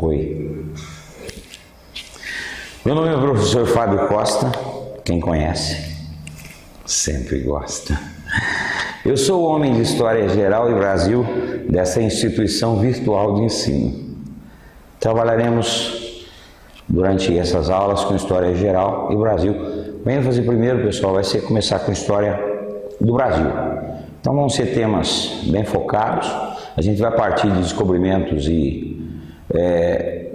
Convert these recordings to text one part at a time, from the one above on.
Oi. Meu nome é o professor Fábio Costa, quem conhece sempre gosta. Eu sou o homem de História Geral e Brasil dessa instituição virtual de ensino. Trabalharemos durante essas aulas com História Geral e Brasil. O ênfase primeiro, pessoal, vai ser começar com História do Brasil. Então vão ser temas bem focados. A gente vai partir de descobrimentos e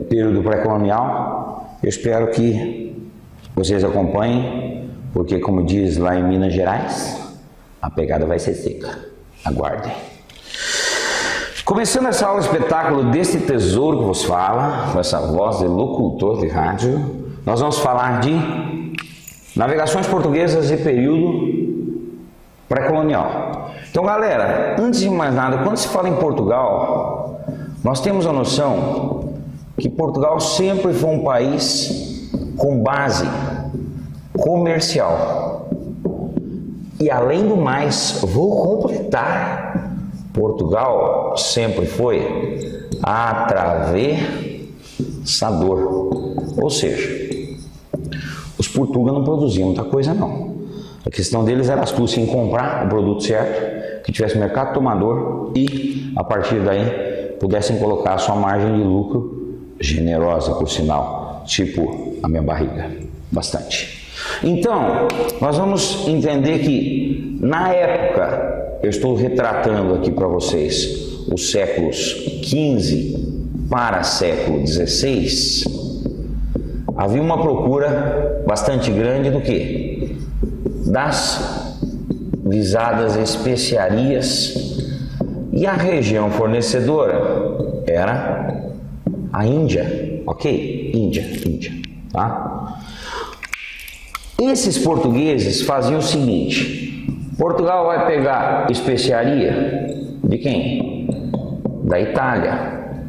período pré-colonial. Eu espero que vocês acompanhem, porque como diz lá em Minas Gerais, a pegada vai ser seca. Aguardem. Começando essa aula espetáculo desse tesouro que vos fala, com essa voz de locutor de rádio, nós vamos falar de navegações portuguesas e período pré-colonial. Então, galera, antes de mais nada, quando se fala em Portugal, nós temos a noção que Portugal sempre foi um país com base comercial. E além do mais, vou completar, Portugal sempre foi atravessador. Ou seja, os portugueses não produziam muita coisa não. A questão deles era astúcia em comprar o produto certo, que tivesse mercado tomador e, a partir daí, pudessem colocar a sua margem de lucro generosa, por sinal, tipo a minha barriga, bastante. Então, nós vamos entender que, na época, eu estou retratando aqui para vocês os séculos XV para século XVI, havia uma procura bastante grande do quê? Das visadas especiarias, e a região fornecedora era a Índia, ok? Índia, tá? Esses portugueses faziam o seguinte: Portugal vai pegar especiaria de quem? Da Itália,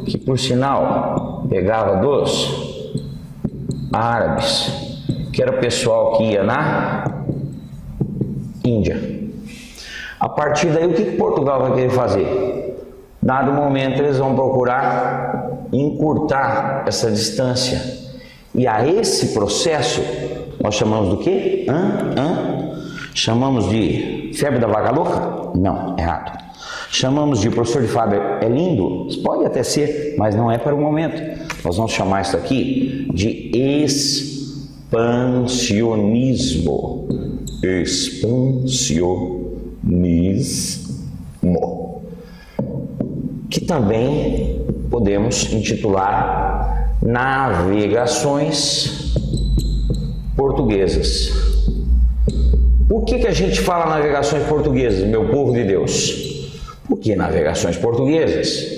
que por sinal pegava dos árabes, que era o pessoal que ia na Índia. A partir daí, o que Portugal vai querer fazer? Dado o momento, eles vão procurar encurtar essa distância. E a esse processo, nós chamamos do quê? Chamamos de febre da vaca louca? Não, errado. Chamamos de professor de Fábio é lindo? Pode até ser, mas não é para o momento. Nós vamos chamar isso aqui de expansionismo. Expansionismo. Que também podemos intitular navegações portuguesas. Por que a gente fala navegações portuguesas, meu povo de Deus? Por que navegações portuguesas?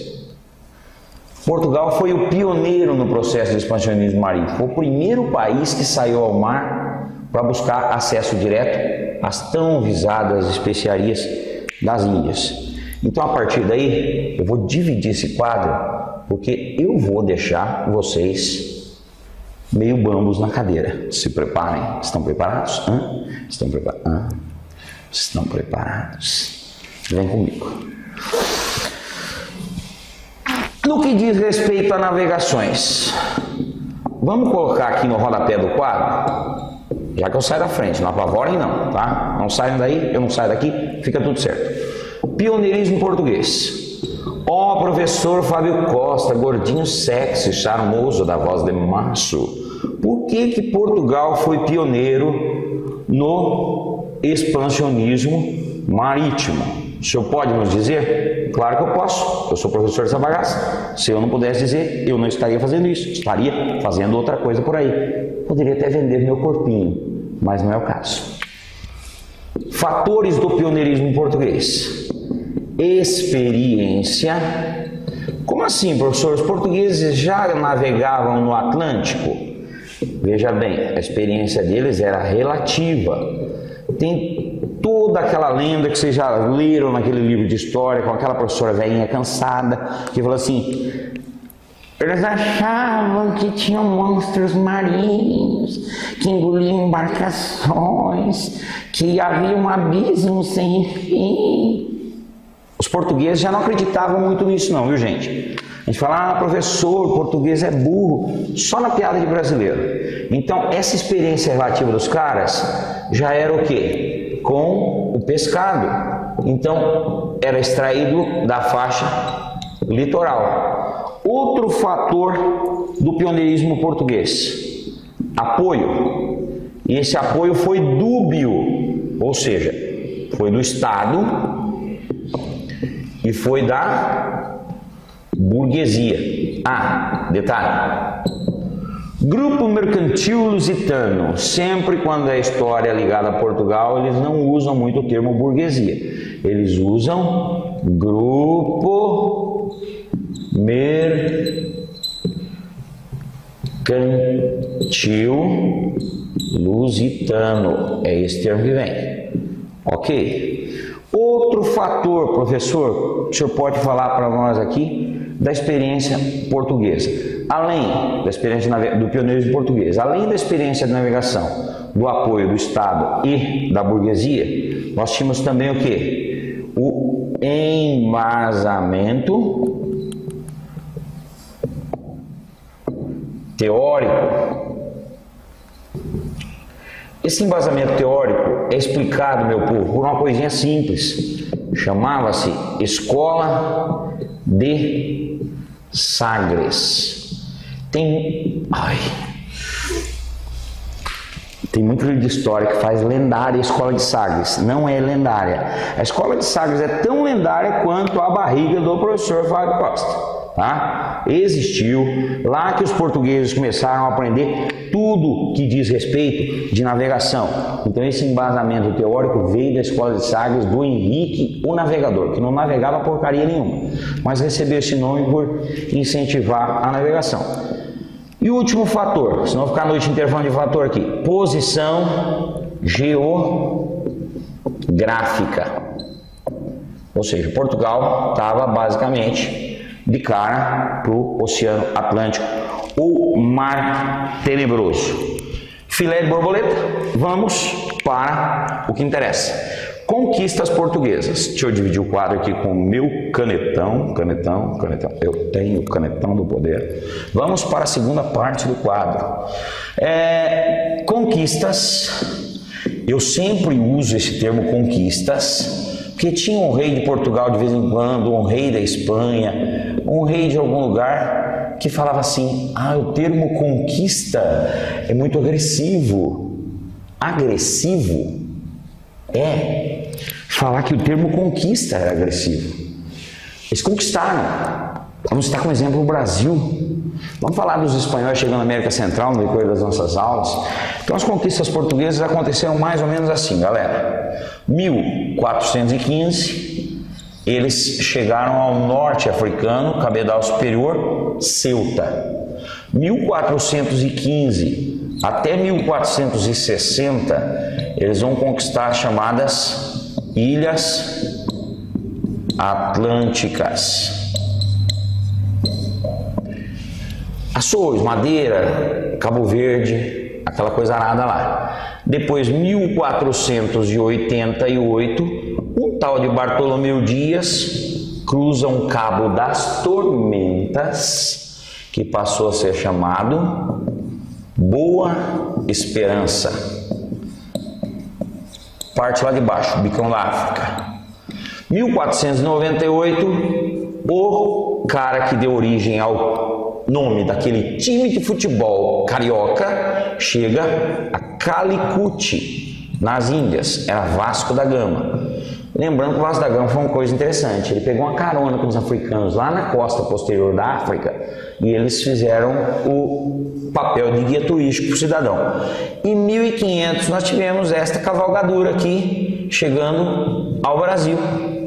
Portugal foi o pioneiro no processo de expansionismo marítimo. Foi o primeiro país que saiu ao mar para buscar acesso direto às tão visadas especiarias das Índias. Então, a partir daí, eu vou dividir esse quadro, porque eu vou deixar vocês meio bambos na cadeira. Se preparem. Estão preparados? Estão preparados? Estão preparados? Vem comigo. No que diz respeito a navegações, vamos colocar aqui no rodapé do quadro, já que eu saio da frente, não apavorem não, tá? Não saiam daí, eu não saio daqui, fica tudo certo. Pioneirismo português. Ó, professor Fábio Costa, gordinho sexy, charmoso, da voz de macho. Por que Portugal foi pioneiro no expansionismo marítimo? O senhor pode nos dizer? Claro que eu posso. Eu sou professor dessa bagaça. Se eu não pudesse dizer, eu não estaria fazendo isso. Estaria fazendo outra coisa por aí. Poderia até vender meu corpinho, mas não é o caso. Fatores do pioneirismo português. Experiência. Como assim, professor? Os portugueses já navegavam no Atlântico? Veja bem, a experiência deles era relativa. Tem toda aquela lenda que vocês já leram naquele livro de história, com aquela professora velhinha cansada, que falou assim: eles achavam que tinham monstros marinhos, que engoliam embarcações, que havia um abismo sem fim. Os portugueses já não acreditavam muito nisso não, viu gente? A gente fala, professor, o português é burro, só na piada de brasileiro. Então, essa experiência relativa dos caras já era o quê? Com o pescado. Então, era extraído da faixa litoral. Outro fator do pioneirismo português, apoio. E esse apoio foi dúbio, ou seja, foi do Estado e foi da burguesia. Detalhe. Grupo Mercantil Lusitano. Sempre quando é história ligada a Portugal, eles não usam muito o termo burguesia. Eles usam Grupo Mercantil Lusitano. É esse termo que vem. Ok. Outro fator, professor, o senhor pode falar para nós aqui da experiência portuguesa, além da experiência do pioneirismo português, além da experiência de navegação, do apoio do Estado e da burguesia, nós tínhamos também o quê? O embasamento teórico. Esse embasamento teórico é explicado, meu povo, por uma coisinha simples. Chamava-se Escola de Sagres. Tem muito livro de história que faz lendária a Escola de Sagres. Não é lendária. A Escola de Sagres é tão lendária quanto a barriga do professor Fábio Costa. Tá? Existiu lá que os portugueses começaram a aprender tudo que diz respeito de navegação. Então esse embasamento teórico veio da Escola de Sagres do Henrique o Navegador, que não navegava porcaria nenhuma, mas recebeu esse nome por incentivar a navegação. E o último fator, se não ficar a noite inteira falando de fator aqui, posição geográfica. Ou seja, Portugal estava basicamente de cara para o Oceano Atlântico, ou Mar Tenebroso. Filé de borboleta, vamos para o que interessa. Conquistas portuguesas. Deixa eu dividir o quadro aqui com o meu canetão. Eu tenho o canetão do poder. Vamos para a segunda parte do quadro. Conquistas. Eu sempre uso esse termo conquistas, porque tinha um rei de Portugal de vez em quando, um rei da Espanha, um rei de algum lugar que falava assim, o termo conquista é muito agressivo. Agressivo é falar que o termo conquista era agressivo. Eles conquistaram. Vamos citar como exemplo o Brasil. Vamos falar dos espanhóis chegando na América Central no decorrer das nossas aulas. Então as conquistas portuguesas aconteceram mais ou menos assim, galera. 1415, eles chegaram ao norte africano, Cabedal Superior, Ceuta. 1415 até 1460, eles vão conquistar as chamadas Ilhas Atlânticas. Açores, Madeira, Cabo Verde, aquela coisa arada lá. Depois, 1488, um tal de Bartolomeu Dias cruza um Cabo das Tormentas, que passou a ser chamado Boa Esperança. Parte lá de baixo, Bicão da África. 1498, o cara que deu origem ao nome daquele time de futebol carioca chega a Calicut, nas Índias, era Vasco da Gama. Lembrando que o Vasco da Gama foi uma coisa interessante, ele pegou uma carona com os africanos lá na costa posterior da África e eles fizeram o papel de guia turístico para o cidadão. Em 1500 nós tivemos esta cavalgadura aqui chegando ao Brasil,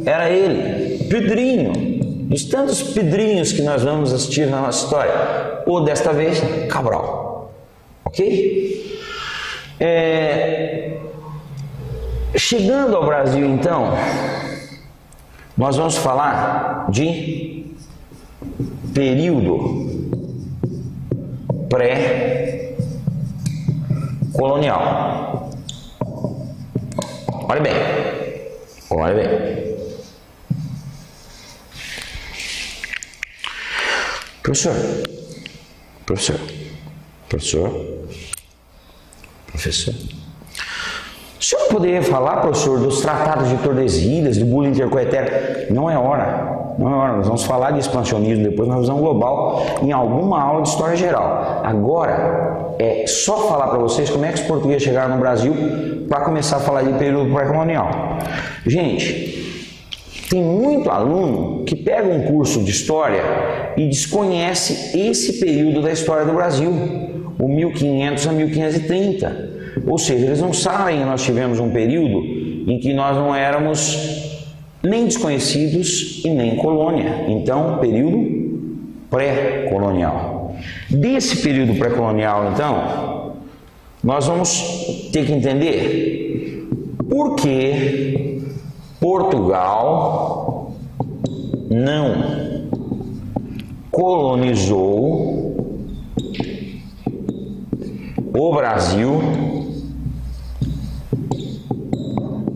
era ele, Pedrinho. Dos tantos Pedrinhos que nós vamos assistir na nossa história, ou desta vez, Cabral. Ok? Chegando ao Brasil, então, nós vamos falar de período pré-colonial. Olha bem, olha bem. Professor, professor, professor, professor. O senhor poderia falar, professor, dos tratados de Tordesilhas, do bullying intercoetéreo? Não é hora, não é hora. Nós vamos falar de expansionismo depois, na visão global, em alguma aula de história geral. Agora, é só falar para vocês como é que os portugueses chegaram no Brasil para começar a falar de período pré-colonial. Gente, tem muito aluno que pega um curso de história e desconhece esse período da história do Brasil, o 1500 a 1530. Ou seja, eles não sabem que nós tivemos um período em que nós não éramos nem desconhecidos e nem colônia. Então, período pré-colonial. Desse período pré-colonial, então, nós vamos ter que entender por que Portugal não colonizou o Brasil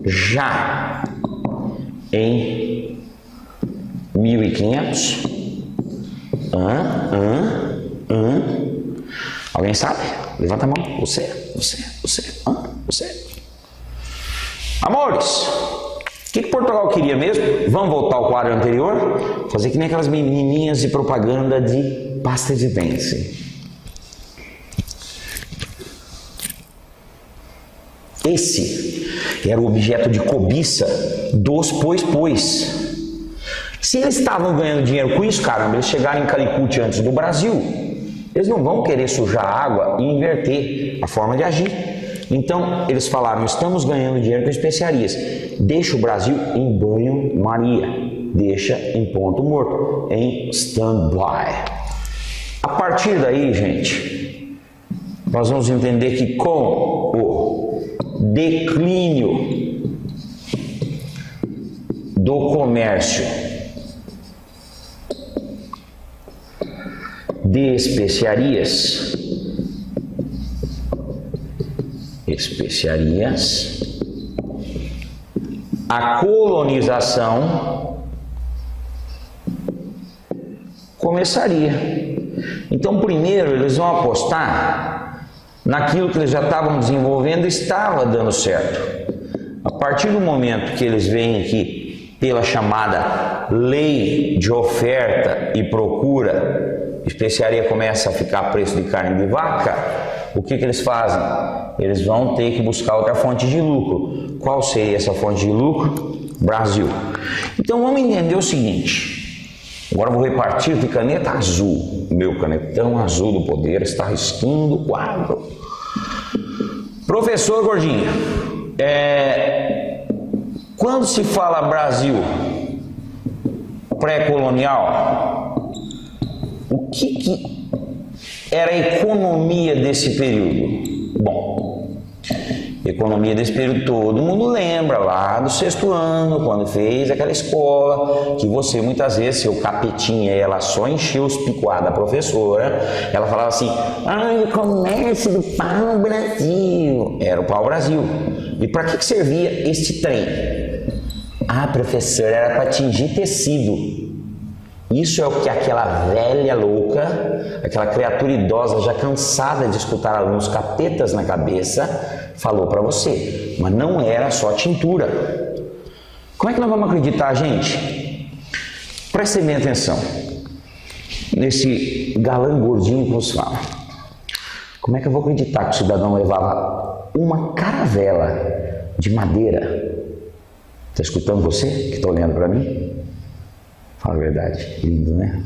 já em 1500. Alguém sabe? Levanta a mão. Você. Amores, o que Portugal queria mesmo? Vamos voltar ao quadro anterior? Fazer que nem aquelas menininhas de propaganda de pasta de dente. Esse era o objeto de cobiça dos pois. Se eles estavam ganhando dinheiro com isso, caramba, eles chegaram em Calicut antes do Brasil, eles não vão querer sujar a água e inverter a forma de agir. Então, eles falaram, estamos ganhando dinheiro com especiarias, deixa o Brasil em banho-maria, deixa em ponto morto, em stand-by. A partir daí, gente, nós vamos entender que com o declínio do comércio de especiarias, a colonização começaria. Então, primeiro eles vão apostar naquilo que eles já estavam desenvolvendo e estava dando certo. A partir do momento que eles veem que, pela chamada lei de oferta e procura, a especiaria começa a ficar a preço de carne de vaca, o que eles fazem? Eles vão ter que buscar outra fonte de lucro. Qual seria essa fonte de lucro? Brasil. Então vamos entender o seguinte. Agora eu vou repartir de caneta azul. Meu canetão azul do poder está riscando o quadro. Professor Gordinho, quando se fala Brasil pré-colonial, o que era a economia desse período? Bom, economia desse período todo mundo lembra lá do 6º ano, quando fez aquela escola, que você muitas vezes, seu capetinha, ela só encheu os picuados da professora, ela falava assim, o comércio do pau-brasil, era o pau-brasil. E para que servia este trem? Professora, era para atingir tecido. Isso é o que aquela velha louca, aquela criatura idosa já cansada de escutar alguns capetas na cabeça, falou para você. Mas não era só tintura. Como é que nós vamos acreditar, gente? Prestem bem atenção nesse galã gordinho que nos fala. Como é que eu vou acreditar que o cidadão levava uma caravela de madeira? Está escutando você que está olhando para mim? Fala a verdade, lindo, né?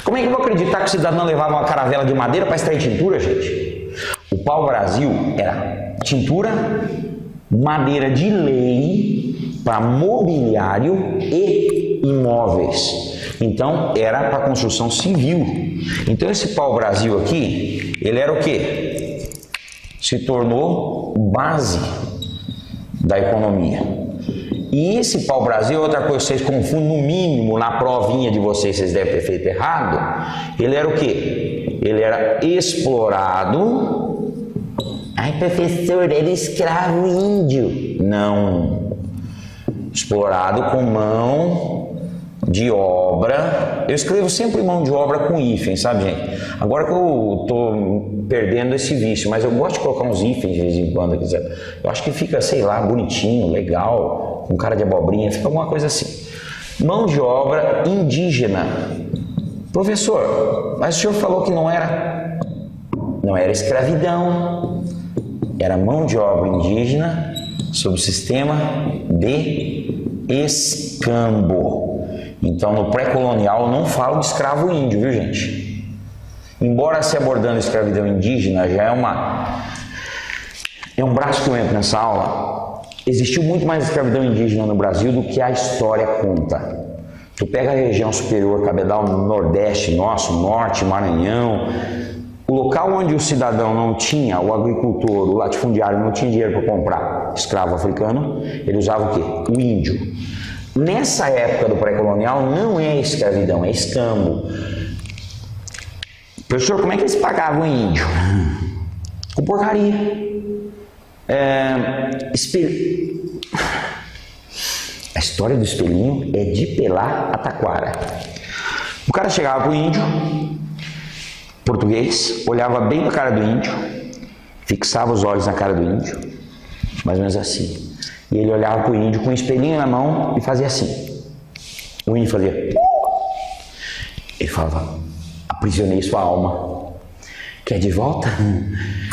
Como é que eu vou acreditar que o cidadão levava uma caravela de madeira para extrair tintura, gente? O pau-brasil era tintura, madeira de lei para mobiliário e imóveis. Então, era para construção civil. Então, esse pau-brasil aqui, ele era o quê? Se tornou base da economia. E esse pau-brasil, outra coisa que vocês confundem, no mínimo, na provinha de vocês devem ter feito errado, ele era o quê? Ele era explorado. Professor, ele é escravo índio. Não. Explorado com mão de obra. Eu escrevo sempre mão de obra com hífen, sabe, gente? Agora que eu tô perdendo esse vício, mas eu gosto de colocar uns hífens de vez em quando aqui. Eu acho que fica, sei lá, bonitinho, legal, com cara de abobrinha, fica alguma coisa assim. Mão de obra indígena. Professor, mas o senhor falou que não era escravidão, era mão de obra indígena sob o sistema de escambo. Então, no pré-colonial, eu não falo de escravo índio, viu, gente? Embora se abordando a escravidão indígena já é um braço que eu entro nessa aula, existiu muito mais escravidão indígena no Brasil do que a história conta. Tu pega a região superior, Cabedal, Nordeste nosso, Norte, Maranhão, o local onde o cidadão não tinha, o agricultor, o latifundiário não tinha dinheiro para comprar escravo africano, ele usava o quê? O índio. Nessa época do pré-colonial não é escravidão, é escambo. Professor, como é que eles pagavam o índio? Com porcaria. A história do espelhinho é de pelar a taquara. O cara chegava pro índio, português, olhava bem na cara do índio, fixava os olhos na cara do índio, mais ou menos assim. E ele olhava pro índio com um espelhinho na mão e fazia assim. O índio fazia. Ele falava, aprisionei sua alma. Quer de volta?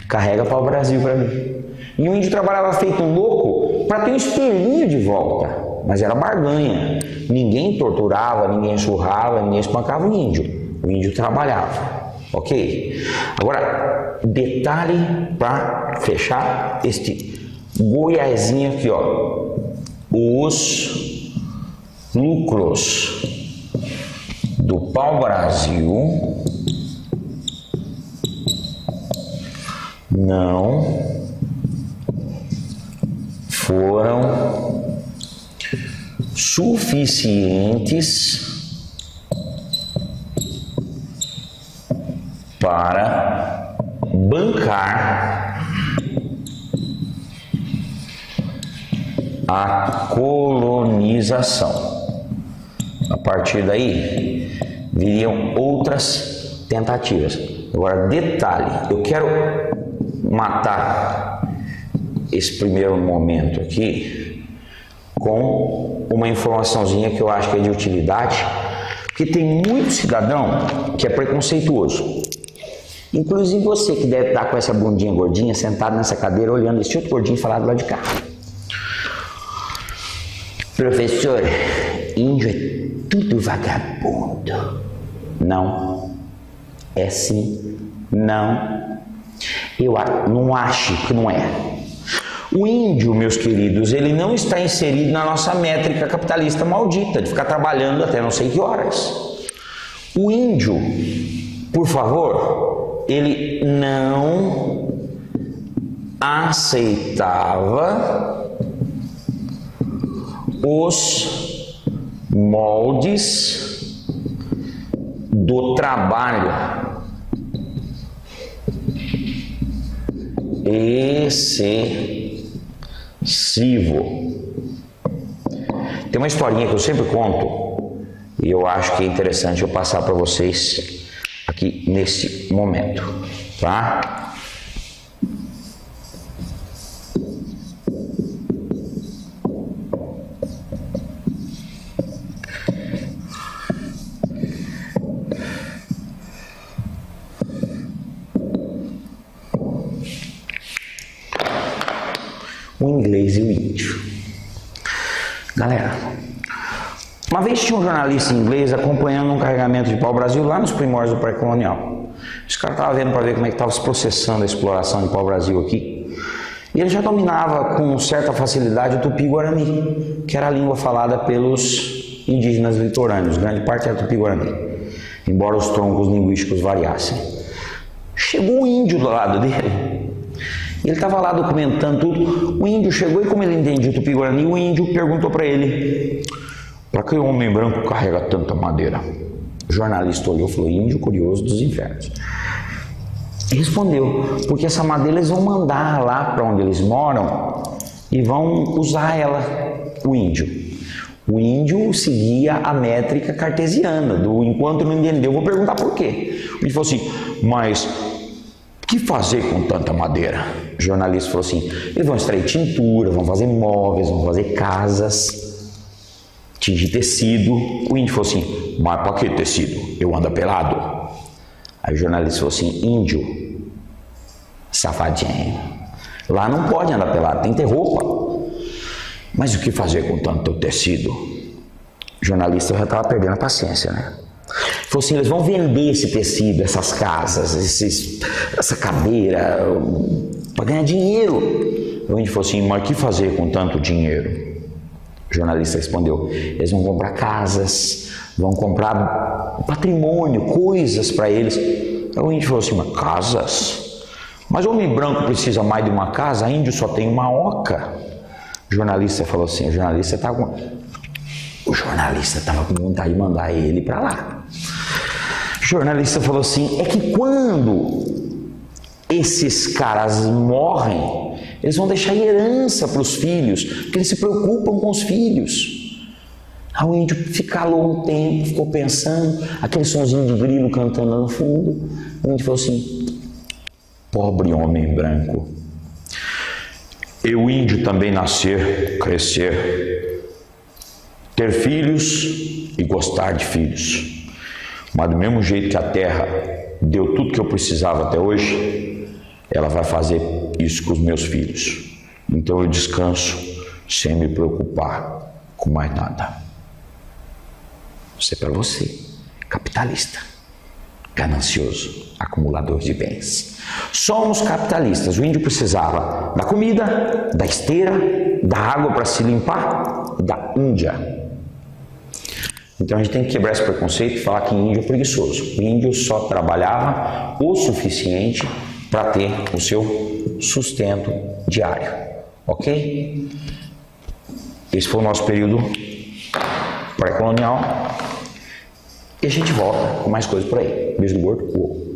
Carrega para o Brasil para mim. E o índio trabalhava feito um louco para ter um espelhinho de volta. Mas era barganha. Ninguém torturava, ninguém surrava, ninguém espancava o índio. O índio trabalhava. Ok? Agora, detalhe para fechar este Goiazinho aqui, ó. Os lucros do pau-brasil não foram suficientes para bancar a colonização. A partir daí, viriam outras tentativas. Agora, detalhe, eu quero matar esse primeiro momento aqui com uma informaçãozinha que eu acho que é de utilidade, porque tem muito cidadão que é preconceituoso. Inclusive você que deve estar com essa bundinha gordinha, sentado nessa cadeira, olhando esse outro gordinho falar do lado de cá. Professor, índio é tudo vagabundo. Não. É sim. Não. Eu não acho que não é. O índio, meus queridos, ele não está inserido na nossa métrica capitalista maldita de ficar trabalhando até não sei que horas. O índio, por favor, ele não aceitava os moldes do trabalho excessivo. Tem uma historinha que eu sempre conto e eu acho que é interessante eu passar para vocês aqui nesse momento, tá? O inglês e o índio. Galera, uma vez tinha um jornalista inglês acompanhando um carregamento de pau-brasil lá nos primórdios do pré-colonial. Esse cara estava vendo para ver como é que estava se processando a exploração de pau-brasil aqui. E ele já dominava com certa facilidade o tupi-guarani, que era a língua falada pelos indígenas litorâneos. Grande parte era tupi-guarani, embora os troncos linguísticos variassem. Chegou um índio do lado dele. Ele estava lá documentando tudo. O índio chegou e, como ele entendia o tupi-guarani, o índio perguntou para ele: para que o homem branco carrega tanta madeira? O jornalista olhou e falou: índio curioso dos infernos. E respondeu: porque essa madeira eles vão mandar lá para onde eles moram e vão usar ela, o índio. O índio seguia a métrica cartesiana, do enquanto não entendeu, vou perguntar por quê. O índio falou assim, mas o que fazer com tanta madeira? O jornalista falou assim, eles vão extrair tintura, vão fazer móveis, vão fazer casas, tingir tecido. O índio falou assim, mas para que tecido? Eu ando pelado? Aí o jornalista falou assim, índio, safadinho, lá não pode andar pelado, tem que ter roupa. Mas o que fazer com tanto tecido? O jornalista já estava perdendo a paciência, né? Falou assim, eles vão vender esse tecido, essas casas, essa cadeira, para ganhar dinheiro. O índio falou assim, mas o que fazer com tanto dinheiro? O jornalista respondeu, eles vão comprar casas, vão comprar patrimônio, coisas para eles. O índio falou assim, mas casas? Mas o homem branco precisa mais de uma casa, índio só tem uma oca. O jornalista falou assim, o jornalista estava com vontade de mandar ele para lá. O jornalista falou assim, é que quando esses caras morrem, eles vão deixar herança para os filhos, porque eles se preocupam com os filhos. Aí o índio calou um tempo, ficou pensando, aquele sonzinho de grilo cantando no fundo. O índio falou assim, pobre homem branco. Eu, índio, também nascer, crescer, ter filhos e gostar de filhos. Mas do mesmo jeito que a terra deu tudo que eu precisava até hoje, ela vai fazer isso com os meus filhos. Então eu descanso sem me preocupar com mais nada. Isso é para você, capitalista, ganancioso, acumulador de bens. Somos capitalistas. O índio precisava da comida, da esteira, da água para se limpar e da Índia. Então a gente tem que quebrar esse preconceito e falar que índio é preguiçoso. O índio só trabalhava o suficiente para ter o seu sustento diário. Ok? Esse foi o nosso período pré-colonial. E a gente volta com mais coisas por aí. Beijo do gordo.